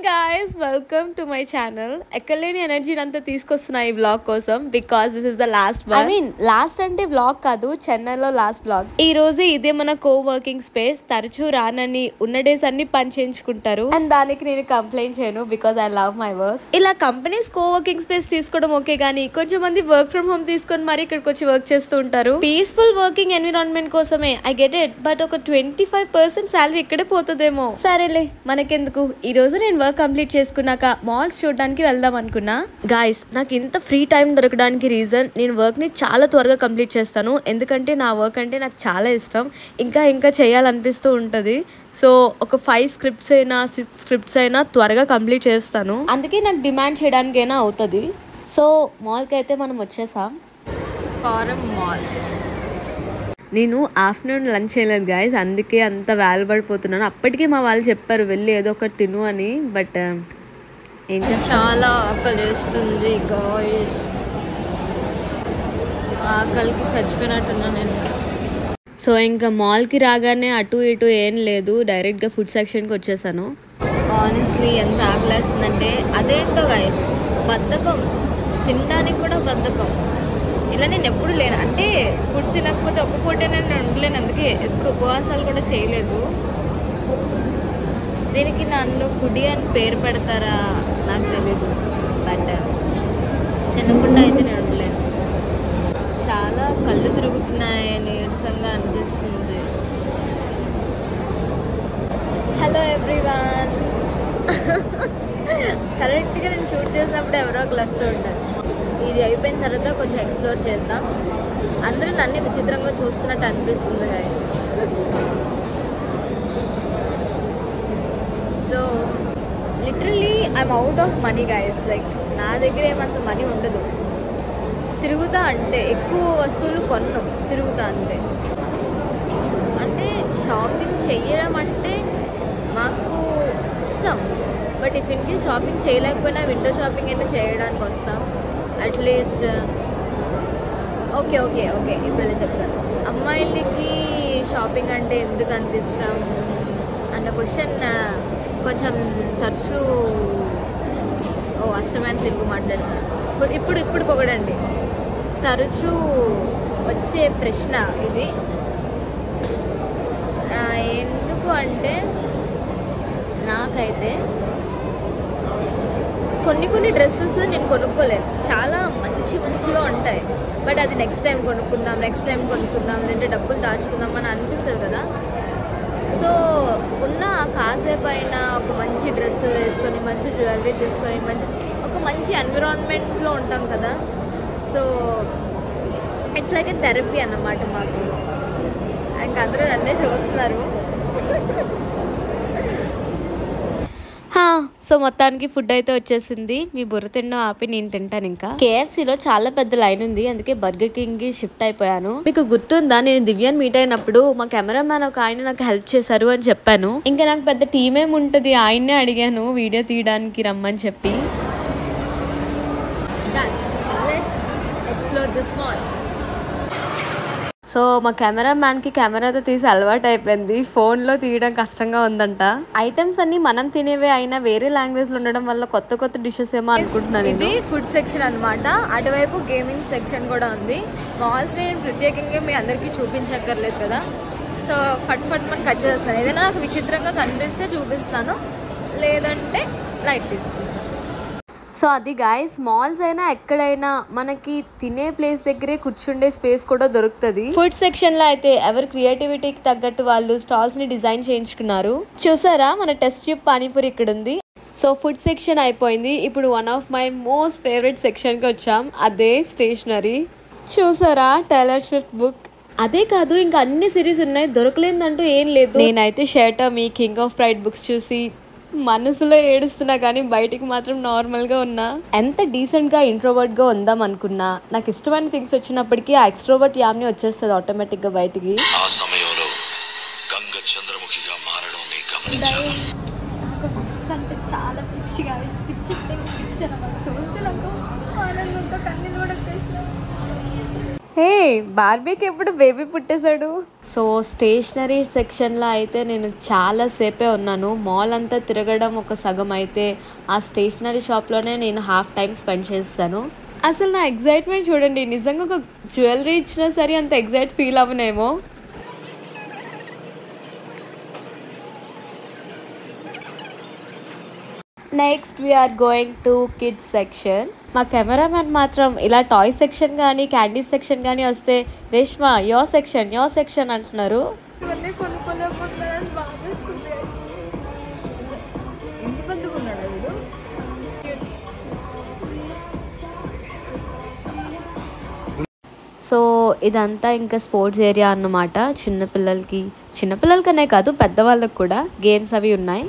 guys, welcome to my channel. ఎక్కలేని energy అంతా తీసుకొస్తున్నా ఈ వ్లాగ్ కోసం because this is the last one. I mean last అంటే vlog కాదు, చెన్నైలో లాస్ట్ వ్లాగ్. ఈ రోజు ఇదే మన కో వర్కింగ్ స్పేస్. తరచూ రానని ఉన్న డేస్ అన్ని పని చేయించుకుంటారు అండ్ దానికి నేను కంప్లైంట్ చేయను because I love my work. ఇలా కంపెనీస్ కో వర్కింగ్ స్పేస్ తీసుకోవడం ఓకే గానీ కొంచెం మంది వర్క్ ఫ్రమ్ హోమ్ తీసుకొని మరి ఇక్కడికి వచ్చి వర్క్ చేస్తూ ఉంటారు. పీస్ఫుల్ వర్కింగ్ ఎన్విరాన్మెంట్ కోసమే, ఐ గెట్ ఇట్. బట్ ఒక 25% శాలరీ ఇక్కడే పోతుందేమో. సరేలే మనకెందుకు. ఈ రోజు నేను వర్క్ కంప్లీట్ చేసుకున్నాక మాల్స్ చూడడానికి వెళ్దాం అనుకున్నా. గాయస్, నాకు ఇంత ఫ్రీ టైం దొరకడానికి రీజన్ నేను వర్క్ ని చాలా త్వరగా కంప్లీట్ చేస్తాను. ఎందుకంటే నా వర్క్ అంటే నాకు చాలా ఇష్టం. ఇంకా చేయాలనిపిస్తూ ఉంటుంది. సో ఒక 5 స్క్రిప్ట్స్ అయినా 6 స్క్రిప్ట్స్ అయినా త్వరగా కంప్లీట్ చేస్తాను. అందుకే నాకు డిమాండ్ చేయడానికైనా అవుతుంది. సో మాల్కి అయితే మనం వచ్చేసాం. Forum mall. నేను ఆఫ్టర్నూన్ లంచ్ చేయలేదు గాయస్, అందుకే అంత వేలు పడిపోతున్నాను. అప్పటికే మా వాళ్ళు చెప్పారు వెళ్ళి ఏదో ఒకటి తిను అని. బట్ ఏం చాలా ఆకలి వేస్తుంది గాయస్. ఆకలికి చచ్చిపోయినట్టున్నా నేను. సో ఇంకా మాల్కి రాగానే అటు ఇటు ఏం లేదు, డైరెక్ట్గా ఫుడ్ సెక్షన్కి వచ్చేసాను. ఆనెస్ట్లీ ఎంత ఆకలేస్తుందంటే అదేంటో గాయస్, బద్ధకం. తినడానికి కూడా బద్ధకం. ఇలా నేను ఎప్పుడు లేను, అంటే ఫుడ్ తినకపోతే ఒక్క పూటే నేను ఉండలేను. అందుకే ఎప్పుడు ఉపవాసాలు కూడా చేయలేదు. దీనికి నన్ను ఫుడీ అని పేరు పెడతారా నాకు తెలీదు. బట్ తినకుండా అయితే నేను ఉండలేను. చాలా కళ్ళు తిరుగుతున్నాయి, నీరసంగా అనిపిస్తుంది. Hello everyone. కరెక్ట్గా నేను షూట్ చేసినప్పుడు ఎవరో ఒకరు వస్తూ ఉంటారు. ఇది అయిపోయిన తర్వాత కొంచెం ఎక్స్ప్లోర్ చేద్దాం. అందరూ నన్ను విచిత్రంగా చూస్తున్నట్టు అనిపిస్తుంది guys. So literally I'm out of money guys. Like నా దగ్గర ఏమంత మనీ ఉండదు. తిరుగుతా అంటే ఎక్కువ వస్తువులు కొన్ను, తిరుగుతా అంతే. అంటే షాపింగ్ చేయడం అంటే మాకు ఇష్టం. But if in case shopping చేయలేకపోయినా విండో షాపింగ్ అయినా చేయడానికి వస్తాం. అట్లీస్ట్ ఓకే ఇప్పుడు చెప్తాను. అమ్మాయిలకి షాపింగ్ అంటే ఎందుకు అంత ఇష్టం అన్న క్వశ్చన్ కొంచెం తరచూ అష్టమైన తెలుగు మాట్లాడుతున్నాను. ఇప్పుడు పొగడండి. తరచూ వచ్చే ప్రశ్న ఇది. ఎందుకు అంటే నాకైతే కొన్ని డ్రెస్సెస్ నేను కొనుక్కోలేను. చాలా మంచిగా ఉంటాయి. బట్ అది నెక్స్ట్ టైం కొనుక్కుందాం లేదంటే డబ్బులు దాచుకుందాం అని అనిపిస్తుంది కదా. సో ఉన్న కాసేపు అయినా ఒక మంచి డ్రెస్ వేసుకొని, మంచి జ్యువెలరీ చేసుకొని, ఒక మంచి ఎన్విరాన్మెంట్లో ఉంటాం కదా. So it's like A therapy అన్నమాట మాకు. ఇంకా అందరూ నన్నే చూస్తున్నారు. సో మొత్తానికి ఫుడ్ అయితే వచ్చేసింది. మీ బుర్ర తినడం ఆపి నేను తింటాను. ఇంకా KFCలో చాలా పెద్ద లైన్ ఉంది, అందుకే బర్గర్ కింగ్ కి షిఫ్ట్ అయిపోయాను. మీకు గుర్తుందా, నేను దివ్యాన్ని మీట్ అయినప్పుడు మా కెమెరామ్యాన్ ఒక ఆయన నాకు హెల్ప్ చేశారు అని చెప్పాను. ఇంకా నాకు పెద్ద టీం ఏముంటది, ఆయన్నే అడిగాను వీడియో తీయడానికి రమ్మని చెప్పి. సో మా కెమెరామ్యాన్కి కెమెరాతో తీసి అలవాటు అయిపోయింది. ఫోన్లో తీయడం కష్టంగా ఉందంట. ఐటమ్స్ అన్ని మనం తినేవే అయినా వేరే లాంగ్వేజ్లో ఉండడం వల్ల కొత్త డిషెస్ ఏమో అనుకుంటున్నాను. ఇది ఫుడ్ సెక్షన్ అనమాట. అటువైపు గేమింగ్ సెక్షన్ కూడా ఉంది. మాల్స్ నేను ప్రత్యేకంగా మీ అందరికీ చూపించక్కర్లేదు కదా. సో ఫట్ మనం కట్ చేస్తాను. ఏదైనా నాకు విచిత్రంగా కనిపిస్తే చూపిస్తాను, లేదంటే లైట్ తీసుకుంటాను. సో అది గాయస్, మాల్స్ అయినా ఎక్కడైనా మనకి తినే ప్లేస్ దగ్గరే కూర్చుండే స్పేస్ కూడా దొరుకుతుంది. ఫుడ్ సెక్షన్ లో అయితే ఎవరి క్రియేటివిటీకి తగ్గట్టు వాళ్ళు స్టాల్స్ ని డిజైన్ చేయించుకున్నారు. చూసారా, మన టెస్ట్ ట్యూబ్ పానీపూరి ఇక్కడ ఉంది. సో ఫుడ్ సెక్షన్ అయిపోయింది. ఇప్పుడు one of my most favourite section కి వచ్చాం, అదే స్టేషనరీ. చూసారా, టైలర్ స్విఫ్ట్ బుక్. అదే కాదు, ఇంకా అన్ని సిరీస్ ఉన్నాయి, దొరకలేదంటూ ఏం లేదు. నేనైతే shirt me king of pride books చూసి మనసులో ఏడుస్తున్నా కానీ బయటికి మాత్రం నార్మల్గా ఉన్నా. ఎంత డీసెంట్గా ఇంట్రోవర్ట్గా ఉందాం అనుకున్నా, నాకు ఇష్టమైన థింగ్స్ వచ్చినప్పటికీ ఆ ఎక్స్ట్రోవర్ట్ యామ్ని వచ్చేస్తుంది ఆటోమేటిక్గా బయటికి. చాలా పిచ్చిగా చూస్తే నాకు ఆనందంతో కన్నీళ్ళు కూడా వచ్చేస్తాయి. హే బార్బీకి ఎప్పుడు బేబీ పుట్టేశాడు. సో స్టేషనరీ సెక్షన్లో అయితే నేను చాలాసేపే ఉన్నాను. మాల్ అంతా తిరగడం ఒక సగం అయితే ఆ స్టేషనరీ షాప్లోనే నేను హాఫ్ టైం స్పెండ్ చేస్తాను. అసలు నా ఎగ్జైట్మెంట్ చూడండి, నిజంగా ఒక జ్యువెలరీ ఇచ్చినా సరే అంత ఎగ్జైట్ ఫీల్ అవ్వనేమో. Next we're going to kids section. మా కెమెరామెన్ మాత్రం ఇలా టాయ్ సెక్షన్ కానీ క్యాండీస్ సెక్షన్ కానీ వస్తే రేష్మా యోర్ సెక్షన్ అంటున్నారు. సో ఇదంతా ఇంకా స్పోర్ట్స్ ఏరియా అన్నమాట. చిన్నపిల్లలకనే కాదు పెద్దవాళ్ళకి కూడా గేమ్స్ అవి ఉన్నాయి.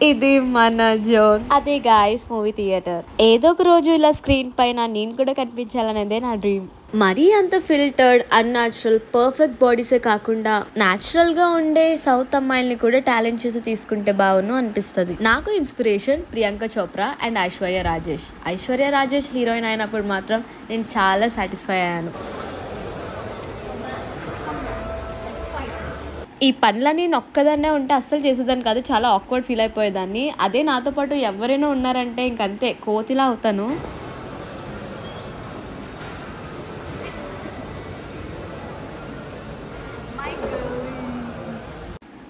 ఇది మన జోన్. అదే గాయ్స్ మూవీ థియేటర్. ఏదో ఒక రోజు ఇలా స్క్రీన్ పైన నేను కూడా కనిపించాలనేదే నా డ్రీమ్. మరీ అంత ఫిల్టర్డ్ అన్యాచురల్ పర్ఫెక్ట్ బాడీసే కాకుండా న్యాచురల్ గా ఉండే సౌత్ అమ్మాయిల్ని కూడా టాలెంట్ చేసి తీసుకుంటే బాగును అనిపిస్తుంది. నాకు inspiration Priyanka Chopra and Aishwarya Rajesh heroine అయినప్పుడు మాత్రం నేను చాలా సాటిస్ఫై అయ్యాను. ఈ పనులన్నీ నొక్కదాన్నే ఉంటే అస్సలు చేసేదాన్ని కాదు, చాలా ఆక్వర్డ్ ఫీల్ అయిపోయేదాన్ని. అదే నాతో పాటు ఎవరైనా ఉన్నారంటే ఇంకంతే కోతిలా అవుతాను.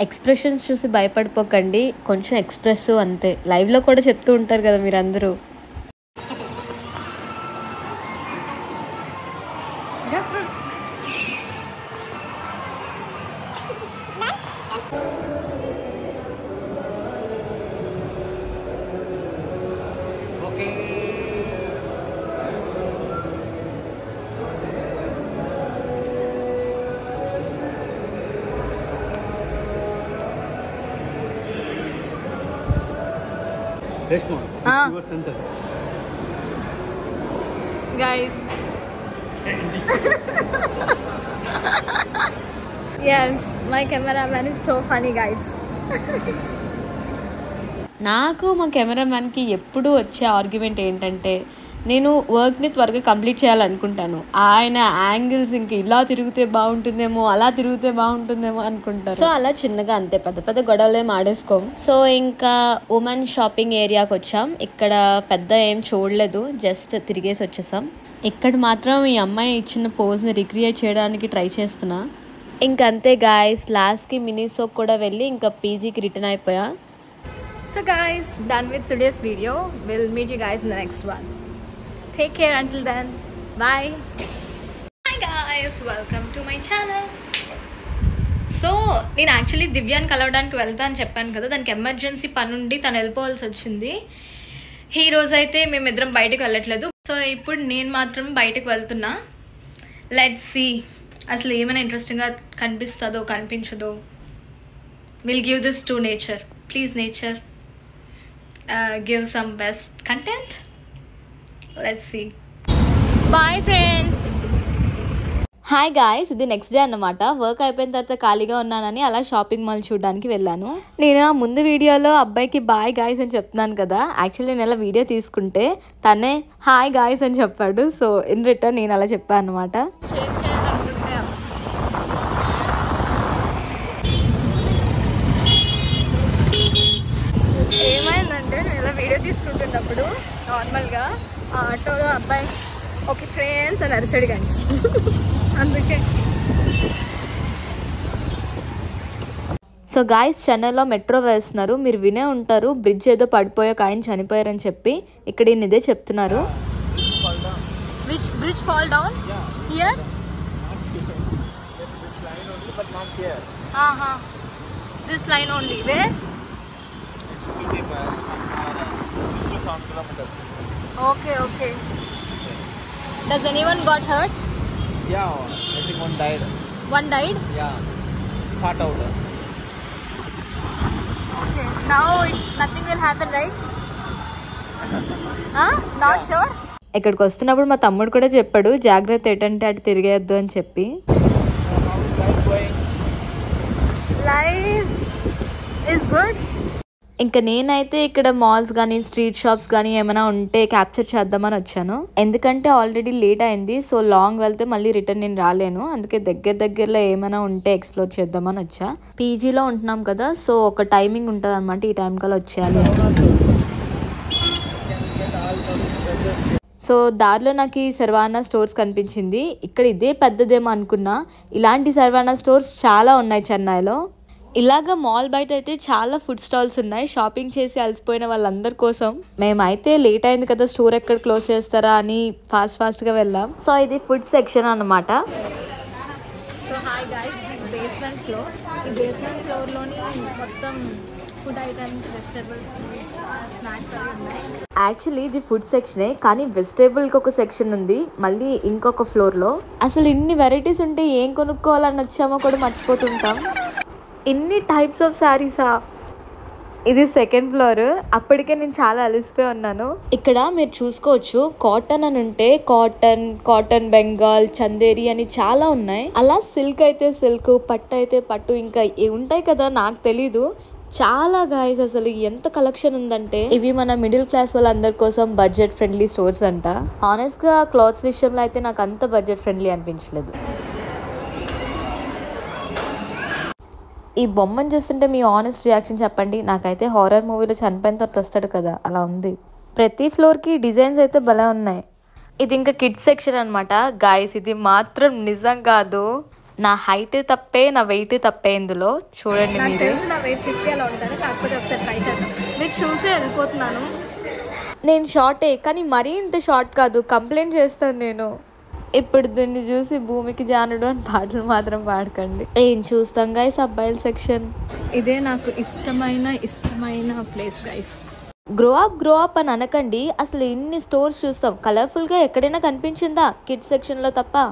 ఎక్స్ప్రెషన్స్ చూసి భయపడిపోకండి, కొంచెం ఎక్స్ప్రెసివ్ అంతే. లైవ్లో కూడా చెప్తూ ఉంటారు కదా మీరందరూ. Reshma, your center. Guys. Yes, my cameraman is so funny, guys. నాకు మా కెమెరామ్యాన్కి ఎప్పుడు వచ్చే ఆర్గ్యుమెంట్ ఏంటంటే, నేను వర్క్ని త్వరగా కంప్లీట్ చేయాలనుకుంటాను, ఆయన యాంగిల్స్ ఇంక ఇలా తిరిగితే బాగుంటుందేమో అలా తిరిగితే బాగుంటుందేమో అనుకుంటారు. సో అలా చిన్నగా అంతే, పెద్ద పెద్ద గొడవలు ఏం ఆడేసుకోం. సో ఇంకా ఉమెన్ షాపింగ్ ఏరియాకి వచ్చాం. ఇక్కడ పెద్ద ఏం చూడలేదు, జస్ట్ తిరిగేసి వచ్చేసాం. ఇక్కడ మాత్రం ఈ అమ్మాయి ఇచ్చిన పోజ్ని రిక్రియేట్ చేయడానికి ట్రై చేస్తున్నా. ఇంకంతే గాయస్, లాస్ట్కి మినీసోకి కూడా వెళ్ళి ఇంకా పీజీకి రిటర్న్ అయిపోయా. So guys, done with today's video. We'll meet you guys in the next one. Take care until then. Bye. Hi guys, welcome to my channel. So నేను యాక్చువల్లీ దివ్యాన్ని కలవడానికి వెళ్తా అని చెప్పాను కదా, దానికి ఎమర్జెన్సీ పని ఉండి తను వెళ్ళిపోవాల్సి వచ్చింది. ఈ రోజైతే మేమిద్దరం బయటకు వెళ్ళట్లేదు. సో ఇప్పుడు నేను మాత్రం బయటకు వెళ్తున్నా. లెట్స్ సీ అసలు ఏమైనా ఇంట్రెస్టింగ్గా కనిపిస్తుందో కనిపించదో. Will give this to nature. Please nature, give some best content. Let's see. Bye friends. Hi guys, ఇది నెక్స్ట్ డే అన్నమాట. వర్క్ అయిపోయిన తర్వాత ఖాళీగా ఉన్నానని అలా షాపింగ్ మాల్ చూడడానికి వెళ్ళాను. నేను ఆ ముందు వీడియోలో అబ్బాయికి బాయ్ గాయ్స్ అని చెప్తున్నాను కదా, యాక్చువల్లీ నేను అలా వీడియో తీసుకుంటే తనే హాయ్ గాయ్స్ అని చెప్పాడు. సో ఇన్ రిటర్న్ నేను అలా చెప్పాను అనమాట. ఏమైందంటే నేను ఇలా వీడియో తీసుకుంటున్నప్పుడు నార్మల్గా ఆ ఆటోలో అబ్బాయి ఓకే ఫ్రెండ్స్ అని అరిసాడు కానీ అందుకే. సో గాయస్, చెన్నైలో మెట్రో వేస్తున్నారు, మీరు వినే ఉంటారు. బ్రిడ్జ్ ఏదో పడిపోయాక ఆయన చనిపోయారని చెప్పి ఇక్కడ ఈయన ఇదే చెప్తున్నారు. Which bridge fall down? Here? This line only. Where? Okay. Does anyone got hurt? Yeah, I think one died. One died? Yeah, heart out. Okay, now nothing will happen, right? Not sure? ఇక్కడికి వస్తున్నప్పుడు మా తమ్ముడు కూడా చెప్పాడు జాగ్రత్త, ఎటంటే అటు తిరిగేయద్దు అని చెప్పి. Life is good. ఇంకా నేనైతే ఇక్కడ మాల్స్ కానీ స్ట్రీట్ షాప్స్ కానీ ఏమైనా ఉంటే క్యాప్చర్ చేద్దామని వచ్చాను. ఎందుకంటే ఆల్రెడీ లేట్ అయింది. సో లాంగ్ వెళ్తే మళ్ళీ రిటర్న్ నేను రాలేను. అందుకే దగ్గరలో ఏమైనా ఉంటే ఎక్స్ప్లోర్ చేద్దామని వచ్చా. పీజీలో ఉంటున్నాం కదా, సో ఒక టైమింగ్ ఉంటుంది అనమాట. ఈ టైం కల్లా వచ్చేయాలి. సో దారిలో నాకు ఈ సర్వానా స్టోర్స్ కనిపించింది. ఇక్కడ ఇదే పెద్దదేమో అనుకున్నా. ఇలాంటి సర్వానా స్టోర్స్ చాలా ఉన్నాయి చెన్నైలో. ఇలాగ మాల్ బయట అయితే చాలా ఫుడ్ స్టాల్స్ ఉన్నాయి. షాపింగ్ చేసి అలసిపోయిన వాళ్ళందరి కోసం. మేమైతే లేట్ అయింది కదా, స్టోర్ ఎక్కడ క్లోజ్ చేస్తారా అని ఫాస్ట్గా వెళ్ళాం. సో ఇది ఫుడ్ సెక్షన్ అన్నమాట. So hi guys, this is basement floor. ఈ బేస్మెంట్ ఫ్లోర్లోని మొత్తం food items, vegetables, fruits, snacks అవి ఉన్నాయి. యాక్చువల్లీ ఇది ఫుడ్ సెక్షనే, కానీ వెజిటేబుల్కి ఒక సెక్షన్ ఉంది మళ్ళీ ఇంకొక ఫ్లోర్లో. అసలు ఇన్ని వెరైటీస్ ఉంటే ఏం కొనుక్కోవాలని వచ్చామో కూడా మర్చిపోతుంటాం. ఇన్ని టైప్స్ ఆఫ్ శారీసా. ఇది సెకండ్ ఫ్లోర్. అప్పటికే నేను చాలా అలసిపోయి ఉన్నాను. ఇక్కడ మీరు చూసుకోవచ్చు, కాటన్ అని ఉంటే కాటన్ బెంగాల్, చందేరి అని చాలా ఉన్నాయి. అలా సిల్క్ అయితే సిల్క్, పట్టు అయితే పట్టు, ఇంకా ఉంటాయి కదా నాకు తెలీదు. చాలా గాయస్, అసలు ఎంత కలెక్షన్ ఉందంటే. ఇవి మన మిడిల్ క్లాస్ వాళ్ళందరి కోసం బడ్జెట్ ఫ్రెండ్లీ స్టోర్స్ అంట. ఆనెస్ట్ గా క్లాత్స్ విషయంలో అయితే నాకు అంత బడ్జెట్ ఫ్రెండ్లీ అనిపించలేదు. ఈ బొమ్మను చూస్తుంటే మీ ఆనెస్ట్ రియాక్షన్ చెప్పండి. నాకైతే హారర్ మూవీలో చనిపోయిన తర్వాత వస్తాడు కదా, అలా ఉంది. ప్రతి ఫ్లోర్కి డిజైన్స్ అయితే భలే ఉన్నాయి. ఇది ఇంకా కిడ్స్ సెక్షన్ అనమాట. గాయస్ ఇది మాత్రం నిజం కాదు, నా హైట్ తప్పే, నా వెయిట్ తప్పే ఇందులో. చూడండి నాకు మీరు. తెలిసి నా వెయిట్ 50 అలా ఉంటాను. కాకపోతే ఒకసారి ట్రై చేద్దాం. మీరు చూసే వెళ్ళిపోతున్నాను. నేను షార్టే, కానీ మరీ ఇంత షార్ట్ కాదు. కంప్లైంట్ చేస్తాను నేను. ఇప్పుడు దీన్ని చూసి భూమికి జానుడు అని పాటలు మాత్రం పాడకండి. ఏం చూస్తాం గైస్, అబ్బాయిల సెక్షన్. ఇదే నాకు ఇష్టమైన ప్లేస్ గైస్. గ్రో అప్ అని అనకండి. అసలు ఇన్ని స్టోర్స్ చూస్తాం, కలర్ఫుల్గా ఎక్కడైనా కనిపించిందా కిడ్స్ సెక్షన్లో తప్ప.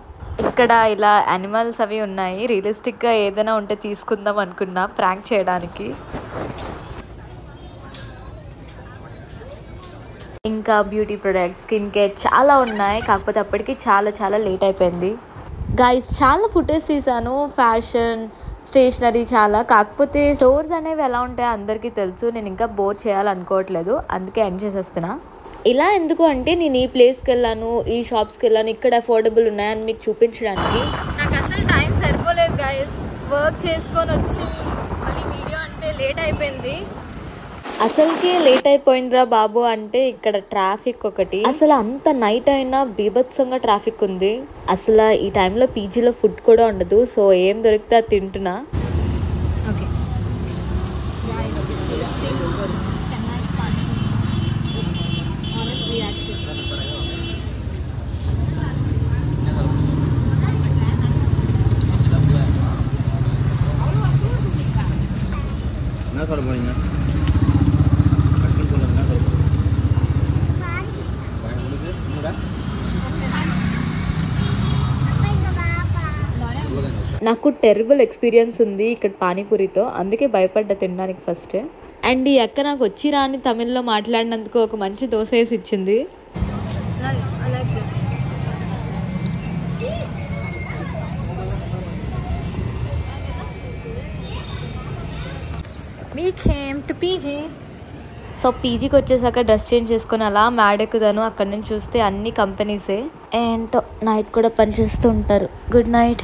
ఇక్కడ ఇలా యానిమల్స్ అవి ఉన్నాయి. రియలిస్టిక్గా ఏదైనా ఉంటే తీసుకుందాం అనుకున్నా ప్రాంక్ చేయడానికి. ఇంకా బ్యూటీ ప్రొడక్ట్స్, స్కిన్ కేర్ చాలా ఉన్నాయి. కాకపోతే అప్పటికి చాలా లేట్ అయిపోయింది. గైస్ చాలా ఫుటేజ్ తీసాను, ఫ్యాషన్, స్టేషనరీ చాలా. కాకపోతే స్టోర్స్ అనేవి ఎలా ఉంటాయో అందరికీ తెలుసు. నేను ఇంకా బోర్ చేయాలనుకోవట్లేదు, అందుకే ఎండ్ చేసేస్తున్నా. ఇలా ఎందుకు అంటే నేను ఈ ప్లేస్కి వెళ్ళాను, ఈ షాప్స్కి వెళ్ళాను, ఇక్కడ అఫోర్డబుల్ ఉన్నాయని మీకు చూపించడానికి. నాకు అసలు టైం సరిపోలేదు గైస్. వర్క్ చేసుకొని వచ్చి మళ్ళీ వీడియో అంటే లేట్ అయిపోయింది. అసలుకే లేట్ అయిపోయిందిరా బాబు అంటే ఇక్కడ ట్రాఫిక్ ఒకటి. అసలు అంత నైట్ అయినా బీభత్సంగా ట్రాఫిక్ ఉంది. అసలు ఈ టైంలో పీజీలో ఫుడ్ కూడా ఉండదు. సో ఏం దొరికితే అది తింటున్నా. Okay guys, tasting Chennai spot. Honest reaction. என்ன சொல்ல போறீங்க? నాకు టెర్రిబుల్ ఎక్స్పీరియన్స్ ఉంది ఇక్కడ పానీపూరితో, అందుకే భయపడ్డా తినడానికి ఫస్ట్. అండ్ ఈ అక్క నాకు వచ్చి రాని తమిళ్లో మాట్లాడినందుకు ఒక మంచి దోశ వేసి ఇచ్చింది. We came to PG. So పీజీకి వచ్చేసాక డ్రెస్ చేంజ్ చేసుకొని అలా మ్యాడెక్కుదాను. అక్కడ నుంచి చూస్తే అన్ని కంపెనీసే. అండ్ నైట్ కూడా పనిచేస్తూ ఉంటారు. Good night.